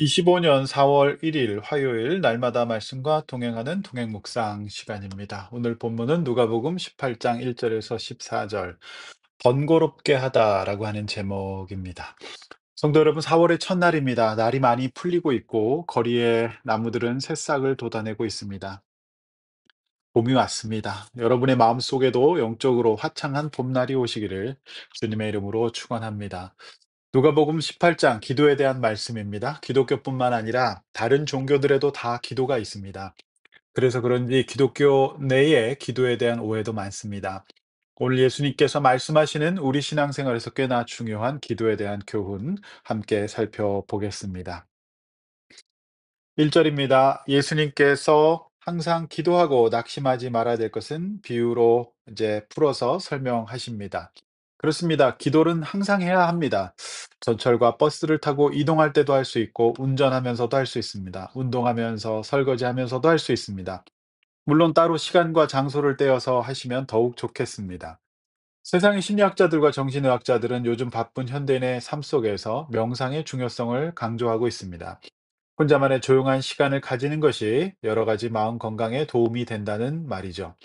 25년 4월 1일 화요일 날마다 말씀과 동행하는 동행 묵상 시간입니다. 오늘 본문은 누가복음 18장 1절에서 14절 번거롭게 하다라고 하는 제목입니다. 성도 여러분, 4월의 첫날입니다. 날이 많이 풀리고 있고 거리에 나무들은 새싹을 돋아내고 있습니다. 봄이 왔습니다. 여러분의 마음속에도 영적으로 화창한 봄날이 오시기를 주님의 이름으로 축원합니다. 누가복음 18장 기도에 대한 말씀입니다. 기독교뿐만 아니라 다른 종교들에도 다 기도가 있습니다. 그래서 그런지 기독교 내에 기도에 대한 오해도 많습니다. 오늘 예수님께서 말씀하시는 우리 신앙생활에서 꽤나 중요한 기도에 대한 교훈 함께 살펴보겠습니다. 1절입니다. 예수님께서 항상 기도하고 낙심하지 말아야 될 것은 비유로 이제 풀어서 설명하십니다. 그렇습니다. 기도는 항상 해야 합니다. 전철과 버스를 타고 이동할 때도 할 수 있고, 운전하면서도 할 수 있습니다. 운동하면서, 설거지하면서도 할 수 있습니다. 물론 따로 시간과 장소를 떼어서 하시면 더욱 좋겠습니다. 세상의 심리학자들과 정신의학자들은 요즘 바쁜 현대인의 삶 속에서 명상의 중요성을 강조하고 있습니다. 혼자만의 조용한 시간을 가지는 것이 여러 가지 마음 건강에 도움이 된다는 말이죠.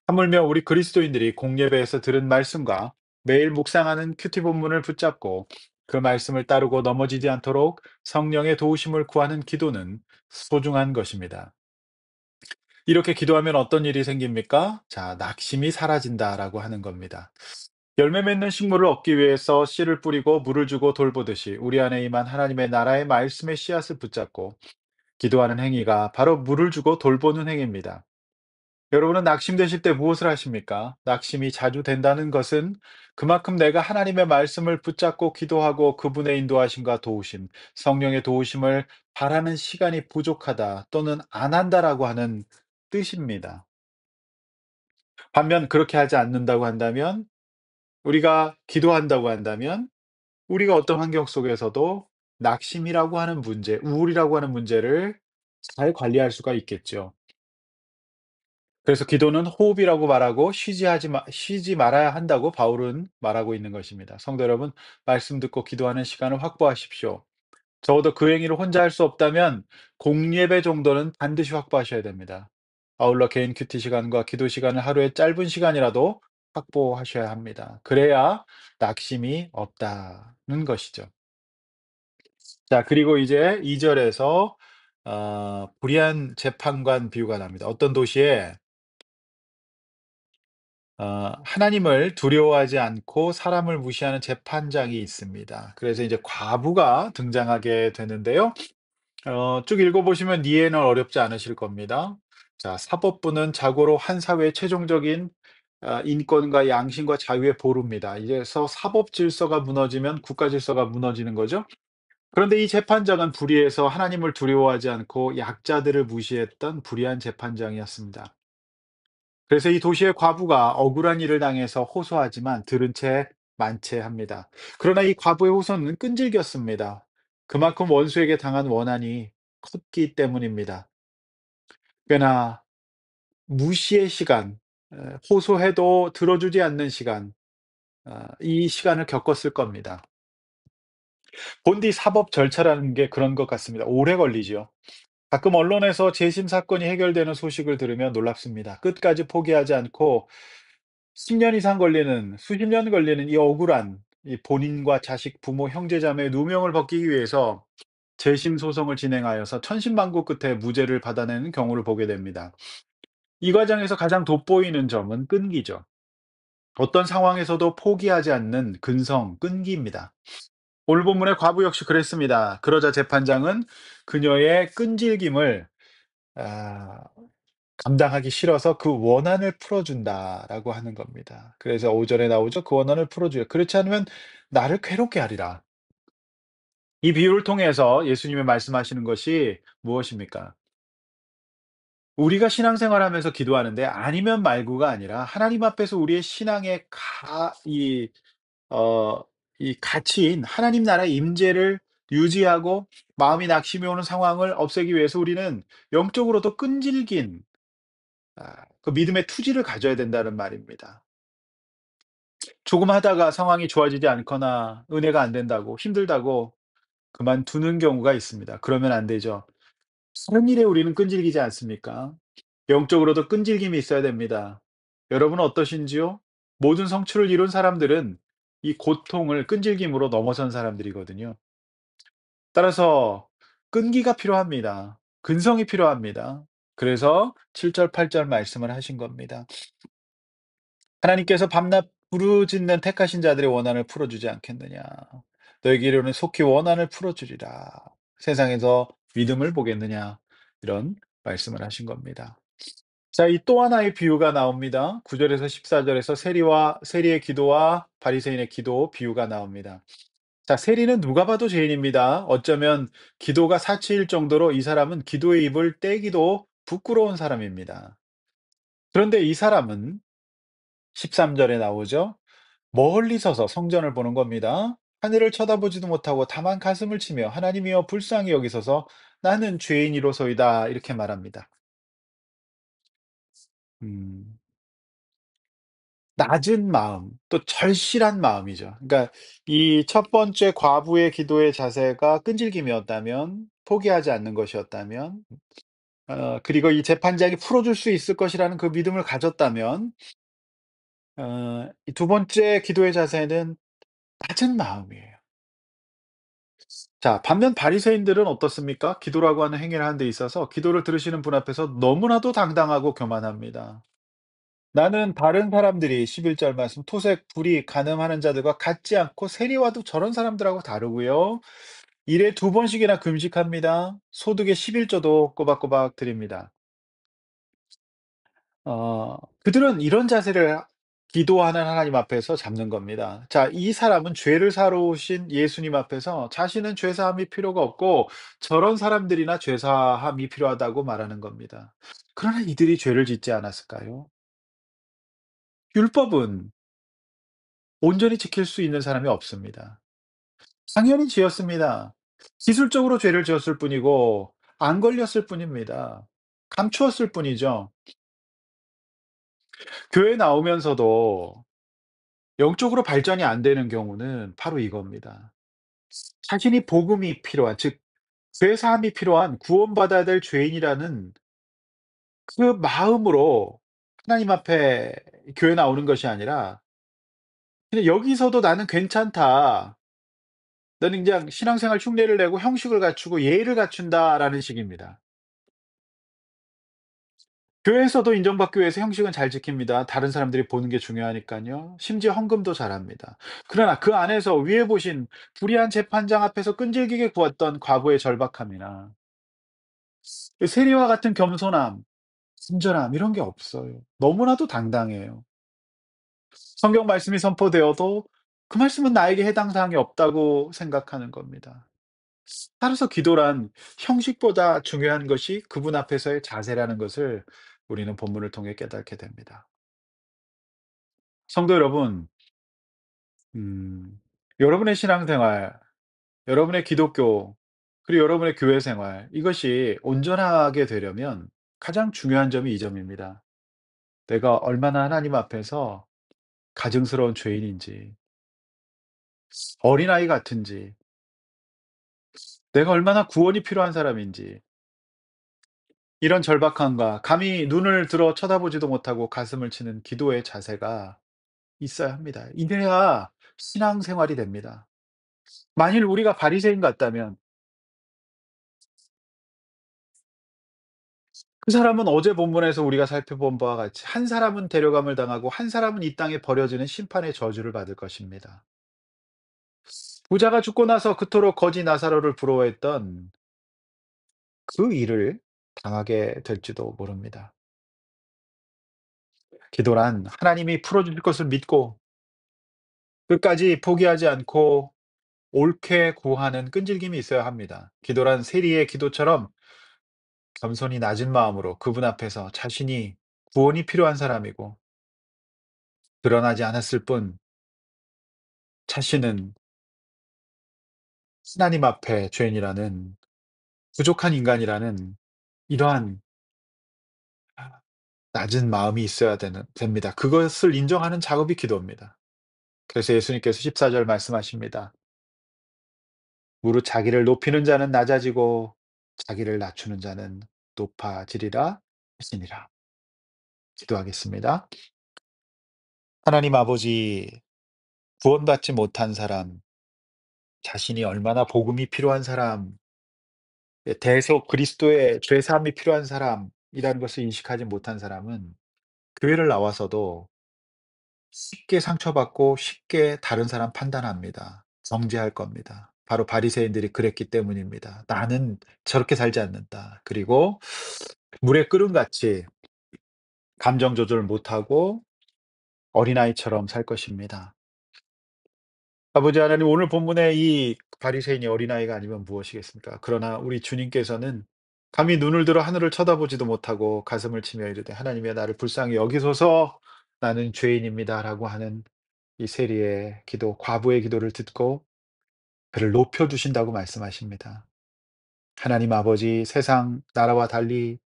하물며 우리 그리스도인들이 공예배에서 들은 말씀과 매일 묵상하는 큐티 본문을 붙잡고 그 말씀을 따르고 넘어지지 않도록 성령의 도우심을 구하는 기도는 소중한 것입니다. 이렇게 기도하면 어떤 일이 생깁니까? 자, 낙심이 사라진다라고 하는 겁니다. 열매 맺는 식물을 얻기 위해서 씨를 뿌리고 물을 주고 돌보듯이 우리 안에 임한 하나님의 나라의 말씀의 씨앗을 붙잡고 기도하는 행위가 바로 물을 주고 돌보는 행위입니다. 여러분은 낙심되실 때 무엇을 하십니까? 낙심이 자주 된다는 것은 그만큼 내가 하나님의 말씀을 붙잡고 기도하고 그분의 인도하심과 도우심, 성령의 도우심을 바라는 시간이 부족하다 또는 안 한다라고 하는 뜻입니다. 반면 그렇게 하지 않는다고 한다면, 우리가 기도한다고 한다면, 우리가 어떤 환경 속에서도 낙심이라고 하는 문제, 우울이라고 하는 문제를 잘 관리할 수가 있겠죠. 그래서 기도는 호흡이라고 말하고 쉬지 말아야 한다고 바울은 말하고 있는 것입니다. 성도 여러분, 말씀 듣고 기도하는 시간을 확보하십시오. 적어도 그 행위를 혼자 할 수 없다면 공예배 정도는 반드시 확보하셔야 됩니다. 아울러 개인 큐티 시간과 기도 시간을 하루에 짧은 시간이라도 확보하셔야 합니다. 그래야 낙심이 없다는 것이죠. 자, 그리고 이제 2 절에서 불의한 재판관 비유가 나옵니다. 어떤 도시에 하나님을 두려워하지 않고 사람을 무시하는 재판장이 있습니다. 그래서 이제 과부가 등장하게 되는데요. 쭉 읽어보시면 이해는 어렵지 않으실 겁니다. 자, 사법부는 자고로 한 사회의 최종적인 인권과 양심과 자유의 보루입니다. 이래서 사법 질서가 무너지면 국가 질서가 무너지는 거죠. 그런데 이 재판장은 불의해서 하나님을 두려워하지 않고 약자들을 무시했던 불의한 재판장이었습니다. 그래서 이 도시의 과부가 억울한 일을 당해서 호소하지만 들은 채 만체합니다. 그러나 이 과부의 호소는 끈질겼습니다. 그만큼 원수에게 당한 원한이 컸기 때문입니다. 꽤나 무시의 시간, 호소해도 들어주지 않는 시간, 이 시간을 겪었을 겁니다. 본디 사법 절차라는 게 그런 것 같습니다. 오래 걸리죠. 가끔 언론에서 재심 사건이 해결되는 소식을 들으면 놀랍습니다. 끝까지 포기하지 않고 10년 이상 걸리는, 수십 년 걸리는 이 억울한 이 본인과 자식, 부모, 형제자매의 누명을 벗기기 위해서 재심 소송을 진행하여서 천신만고 끝에 무죄를 받아내는 경우를 보게 됩니다. 이 과정에서 가장 돋보이는 점은 끈기죠. 어떤 상황에서도 포기하지 않는 근성, 끈기입니다. 오늘 본문의 과부 역시 그랬습니다. 그러자 재판장은 그녀의 끈질김을 아, 감당하기 싫어서 그 원한을 풀어준다라고 하는 겁니다. 그래서 5 절에 나오죠. 그 원한을 풀어주라. 그렇지 않으면 나를 괴롭게 하리라. 이 비유를 통해서 예수님이 말씀하시는 것이 무엇입니까? 우리가 신앙생활하면서 기도하는데 아니면 말고가 아니라 하나님 앞에서 우리의 신앙의 어, 이 가치인 하나님 나라의 임재를 유지하고 마음이 낙심이 오는 상황을 없애기 위해서 우리는 영적으로도 끈질긴 그 믿음의 투지를 가져야 된다는 말입니다. 조금 하다가 상황이 좋아지지 않거나 은혜가 안 된다고 힘들다고 그만두는 경우가 있습니다. 그러면 안 되죠. 다른 일에 우리는 끈질기지 않습니까? 영적으로도 끈질김이 있어야 됩니다. 여러분은 어떠신지요? 모든 성취를 이룬 사람들은 이 고통을 끈질김으로 넘어선 사람들이거든요. 따라서 끈기가 필요합니다. 근성이 필요합니다. 그래서 7절 8절 말씀을 하신 겁니다. 하나님께서 밤낮 부르짖는 택하신 자들의 원한을 풀어주지 않겠느냐. 너에게 이르는 속히 원한을 풀어주리라. 세상에서 믿음을 보겠느냐. 이런 말씀을 하신 겁니다. 자, 이 또 하나의 비유가 나옵니다. 9 절에서 14 절에서 세리의 기도와 바리새인의 기도 비유가 나옵니다. 자, 세리는 누가 봐도 죄인입니다. 어쩌면 기도가 사치일 정도로 이 사람은 기도의 입을 떼기도 부끄러운 사람입니다. 그런데 이 사람은 13 절에 나오죠. 멀리 서서 성전을 보는 겁니다. 하늘을 쳐다보지도 못하고 다만 가슴을 치며 하나님이여 불쌍히 여기소서 나는 죄인이로소이다 이렇게 말합니다. 음. 낮은 마음, 또 절실한 마음이죠. 그러니까 이 첫 번째 과부의 기도의 자세가 끈질김이었다면, 포기하지 않는 것이었다면, 그리고 이 재판장이 풀어줄 수 있을 것이라는 그 믿음을 가졌다면, 이 두 번째 기도의 자세는 낮은 마음이에요. 자, 반면 바리새인들은 어떻습니까? 기도라고 하는 행위를 하는 데 있어서 기도를 들으시는 분 앞에서 너무나도 당당하고 교만합니다. 나는 다른 사람들이 11절 말씀 토색, 불의, 간음하는 자들과 같지 않고 세리와도 저런 사람들하고 다르고요. 일에 두 번씩이나 금식합니다. 소득의 11조도 꼬박꼬박 드립니다. 그들은 이런 자세를 기도하는 하나님 앞에서 잡는 겁니다. 자, 이 사람은 죄를 사러 오신 예수님 앞에서 자신은 죄 사함이 필요가 없고 저런 사람들이나 죄 사함이 필요하다고 말하는 겁니다. 그러나 이들이 죄를 짓지 않았을까요? 율법은 온전히 지킬 수 있는 사람이 없습니다. 당연히 지었습니다. 기술적으로 죄를 지었을 뿐이고 안 걸렸을 뿐입니다. 감추었을 뿐이죠. 교회 나오면서도 영적으로 발전이 안 되는 경우는 바로 이겁니다. 자신이 복음이 필요한, 즉 죄 사함이 필요한 구원받아야 될 죄인이라는 그 마음으로 하나님 앞에 교회 나오는 것이 아니라 그냥 '여기서도 나는 괜찮다. 나는 그냥 신앙생활 흉내를 내고 형식을 갖추고 예의를 갖춘다.'라는 식입니다. 교회에서도 인정받기 위해서 형식은 잘 지킵니다. 다른 사람들이 보는 게 중요하니깐요. 심지어 헌금도 잘합니다. 그러나 그 안에서 위에 보신 불의한 재판장 앞에서 끈질기게 구었던 과부의 절박함이나 그 세리와 같은 겸손함, 친절함 이런 게 없어요. 너무나도 당당해요. 성경 말씀이 선포되어도 그 말씀은 나에게 해당 사항이 없다고 생각하는 겁니다. 따라서 기도란 형식보다 중요한 것이 그분 앞에서의 자세라는 것을 우리는 본문을 통해 깨닫게 됩니다. 성도 여러분, 음, 여러분의 신앙생활, 여러분의 기독교, 그리고 여러분의 교회 생활, 이것이 온전하게 되려면 가장 중요한 점이 이 점입니다. 내가 얼마나 하나님 앞에서 가증스러운 죄인인지, 어린아이 같은지, 내가 얼마나 구원이 필요한 사람인지, 이런 절박함과 감히 눈을 들어 쳐다보지도 못하고 가슴을 치는 기도의 자세가 있어야 합니다. 이래야 신앙생활이 됩니다. 만일 우리가 바리새인 같다면 그 사람은 어제 본문에서 우리가 살펴본 바와 같이 한 사람은 데려감을 당하고 한 사람은 이 땅에 버려지는 심판의 저주를 받을 것입니다. 부자가 죽고 나서 그토록 거지 나사로를 부러워했던 그 일을 당하게 될지도 모릅니다. 기도란 하나님이 풀어주실 것을 믿고 끝까지 포기하지 않고 옳게 구하는 끈질김이 있어야 합니다. 기도란 세리의 기도처럼 겸손히 낮은 마음으로 그분 앞에서 자신이 구원이 필요한 사람이고 드러나지 않았을 뿐 자신은 하나님 앞에 죄인이라는 부족한 인간이라는 이러한 낮은 마음이 있어야 됩니다. 그것을 인정하는 작업이 기도입니다. 그래서 예수님께서 14절 말씀하십니다. 무릇 자기를 높이는 자는 낮아지고 자기를 낮추는 자는 높아지리라 하시니라. 기도하겠습니다. 하나님 아버지, 구원받지 못한 사람, 자신이 얼마나 복음이 필요한 사람, 대속 그리스도의 죄 사함이 필요한 사람이라는 것을 인식하지 못한 사람은 교회를 나와서도 쉽게 상처받고 쉽게 다른 사람 판단합니다. 정죄할 겁니다. 바로 바리새인들이 그랬기 때문입니다. '나는 저렇게 살지 않는다.' 그리고 물에 끓음같이 감정 조절을 못하고 어린아이처럼 살 것입니다. 아버지 하나님, 오늘 본문의 이 바리새인이 어린아이가 아니면 무엇이겠습니까? 그러나 우리 주님께서는 감히 눈을 들어 하늘을 쳐다보지도 못하고 가슴을 치며 이르되 "하나님이여 나를 불쌍히 여기소서. 나는 죄인입니다."라고 하는 이 세리의 기도, 과부의 기도를 듣고 그를 높여 주신다고 말씀하십니다. 하나님 아버지, 세상 나라와 달리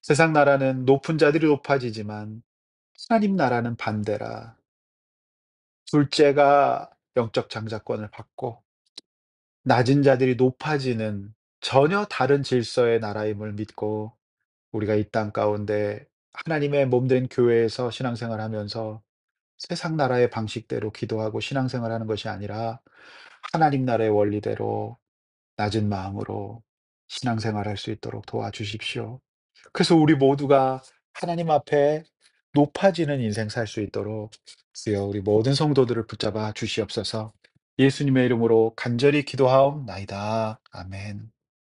세상 나라는 높은 자들이 높아지지만 하나님 나라는 반대라. 둘째가 영적 장자권을 받고 낮은 자들이 높아지는 전혀 다른 질서의 나라임을 믿고 우리가 이 땅 가운데 하나님의 몸된 교회에서 신앙생활하면서 세상 나라의 방식대로 기도하고 신앙생활하는 것이 아니라 하나님 나라의 원리대로 낮은 마음으로 신앙생활할 수 있도록 도와주십시오. 그래서 우리 모두가 하나님 앞에 높아지는 인생 살 수 있도록 주여 우리 모든 성도들을 붙잡아 주시옵소서. 예수님의 이름으로 간절히 기도하옵나이다. 아멘.